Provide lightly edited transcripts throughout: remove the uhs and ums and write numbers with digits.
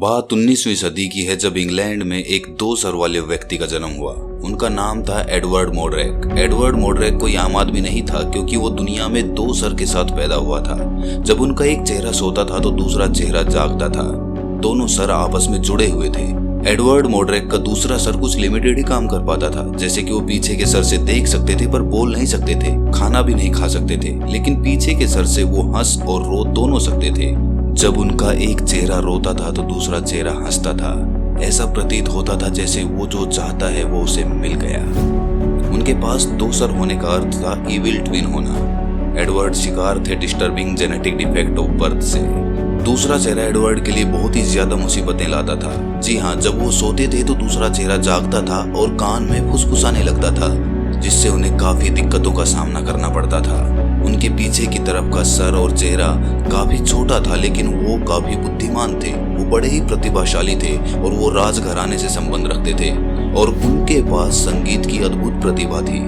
बात 19वीं सदी की है जब इंग्लैंड में एक 2 सर वाले व्यक्ति का जन्म हुआ। उनका नाम था एडवर्ड मोड्रैक। एडवर्ड मोड्रैक कोई आम आदमी नहीं था क्योंकि वो दुनिया में 2 सर के साथ पैदा हुआ था। जब उनका एक चेहरा सोता था तो दूसरा चेहरा जागता था। दोनों सर आपस में जुड़े हुए थे। एडवर्ड मोड्रैक का दूसरा सर कुछ लिमिटेड ही काम कर पाता था, जैसे कि वो पीछे के सर से देख सकते थे पर बोल नहीं सकते थे, खाना भी नहीं खा सकते थे, लेकिन पीछे के सर से वो हंस और रो दोनों सकते थे। जब उनका एक चेहरा रोता था तो दूसरा चेहरा हंसता था। ऐसा प्रतीत होता था जैसे वो जो चाहता है वो उसे मिल गया। उनके पास 2 सर होने का अर्थ था इविल ट्विन होना। एडवर्ड शिकार थे disturbing genetic defect of birth से। दूसरा चेहरा एडवर्ड के लिए बहुत ही ज्यादा मुसीबतें लाता था। जी हाँ, जब वो सोते थे तो दूसरा चेहरा जागता था और कान में फुसफुसाने लगता था, जिससे उन्हें काफी दिक्कतों का सामना करना पड़ता था। उनके पीछे की तरफ का सर और चेहरा काफी छोटा था, लेकिन वो काफी बुद्धिमान थे। वो बड़े ही प्रतिभाशाली थे और वो राजघराने से संबंध रखते थे और उनके पास संगीत की अद्भुत प्रतिभा थी।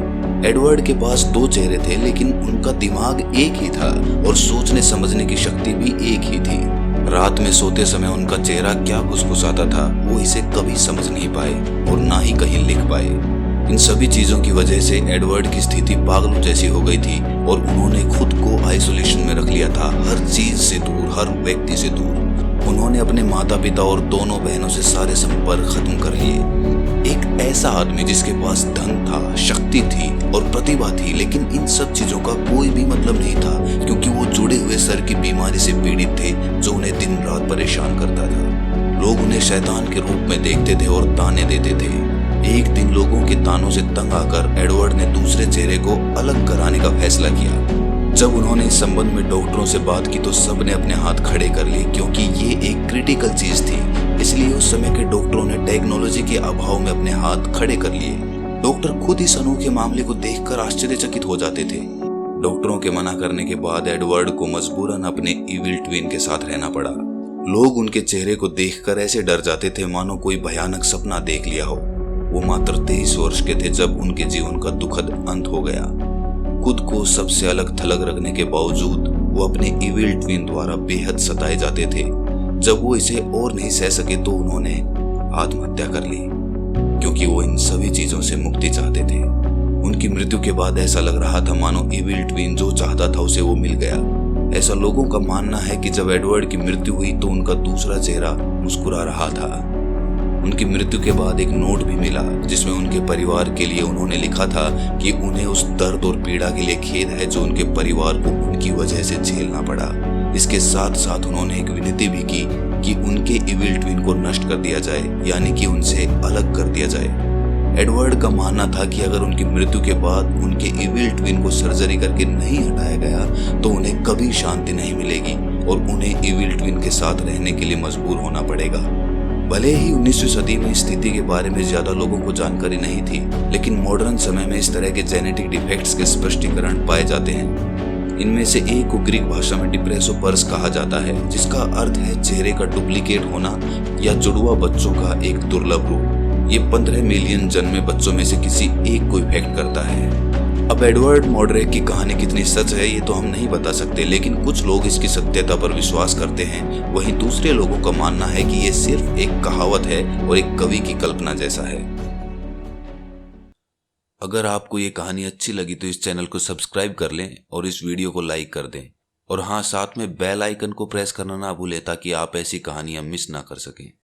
एडवर्ड के पास 2 चेहरे थे, लेकिन उनका दिमाग एक ही था और सोचने समझने की शक्ति भी एक ही थी। रात में सोते समय उनका चेहरा क्या फुसफुसाता था वो इसे कभी समझ नहीं पाए और ना ही कहीं लिख पाए। इन सभी चीजों की वजह से एडवर्ड की स्थिति पागलों जैसी हो गई थी और उन्होंने खुद को आइसोलेशन में रख लिया था, हर चीज से दूर, हर व्यक्ति से दूर। उन्होंने अपने माता पिता और दोनों बहनों से सारे संपर्क खत्म कर लिए। एक ऐसा आदमी जिसके पास धन था, शक्ति थी और प्रतिभा थी, लेकिन इन सब चीजों का कोई भी मतलब नहीं था क्योंकि वो जुड़े हुए सर की बीमारी से पीड़ित थे जो उन्हें दिन रात परेशान करता था। लोग उन्हें शैतान के रूप में देखते थे और ताने देते थे। एक दिन लोगों के तानों से तंग आकर एडवर्ड ने दूसरे चेहरे को अलग कराने का फैसला किया। जब उन्होंने इस संबंध में डॉक्टरों से बात की तो सबने अपने हाथ खड़े कर लिए क्योंकि ये एक क्रिटिकल चीज थी। इसलिए उस समय के डॉक्टरों ने टेक्नोलॉजी के अभाव में अपने हाथ खड़े कर लिए। डॉक्टर खुद इस अनोखे मामले को देखकर आश्चर्यचकित हो जाते थे। डॉक्टरों के मना करने के बाद एडवर्ड को मजबूरन अपने इविल ट्विन के साथ रहना पड़ा। लोग उनके चेहरे को देखकर ऐसे डर जाते थे मानो कोई भयानक सपना देख लिया हो। वो मात्र 23 वर्ष के थे जब उनके जीवन का दुखद अंत हो गया। खुद को सबसे अलग थलग रखने के बावजूद वो अपने इविल ट्विन द्वारा बेहद सताए जाते थे। जब वो इसे और नहीं सह सके तो उन्होंने आत्महत्या कर ली क्योंकि वो इन सभी चीजों से मुक्ति चाहते थे। उनकी मृत्यु के बाद ऐसा लग रहा था मानो इविल ट्विन जो चाहता था उसे वो मिल गया। ऐसा लोगों का मानना है कि जब एडवर्ड की मृत्यु हुई तो उनका दूसरा चेहरा मुस्कुरा रहा था। उनकी मृत्यु के बाद एक नोट भी मिला जिसमें उनके परिवार के लिए उन्होंने लिखा था कि उन्हें उस दर्द और पीड़ा के लिए खेद है जो उनके परिवार को उनकी वजह से झेलना पड़ा। इसके साथ साथ उन्होंने एक विनती भी की कि उनके इविल ट्विन को नष्ट कर दिया जाए, यानी कि उनसे अलग कर दिया जाए। एडवर्ड का मानना था कि अगर उनकी मृत्यु के बाद उनके इविल ट्विन को सर्जरी करके नहीं हटाया गया तो उन्हें कभी शांति नहीं मिलेगी और उन्हें इविल ट्विन के साथ रहने के लिए मजबूर होना पड़ेगा। भले ही 19वीं सदी में स्थिति के बारे में ज्यादा लोगों को जानकारी नहीं थी, लेकिन मॉडर्न समय में इस तरह के जेनेटिक डिफेक्ट्स के स्पष्टीकरण पाए जाते हैं। इनमें से एक को ग्रीक भाषा में डिप्रेसोपर्स कहा जाता है, जिसका अर्थ है चेहरे का डुप्लीकेट होना या जुड़वा बच्चों का एक दुर्लभ रूप। ये 15 मिलियन जन्मे बच्चों में से किसी एक को इफेक्ट करता है। अब एडवर्ड मोड्रैक की कहानी कितनी सच है ये तो हम नहीं बता सकते, लेकिन कुछ लोग इसकी सत्यता पर विश्वास करते हैं। वहीं दूसरे लोगों का मानना है कि ये सिर्फ एक कहावत है और एक कवि की कल्पना जैसा है। अगर आपको ये कहानी अच्छी लगी तो इस चैनल को सब्सक्राइब कर लें और इस वीडियो को लाइक कर दें। और हाँ, साथ में बेल आइकन को प्रेस करना ना भूलें ताकि आप ऐसी कहानियां मिस ना कर सकें।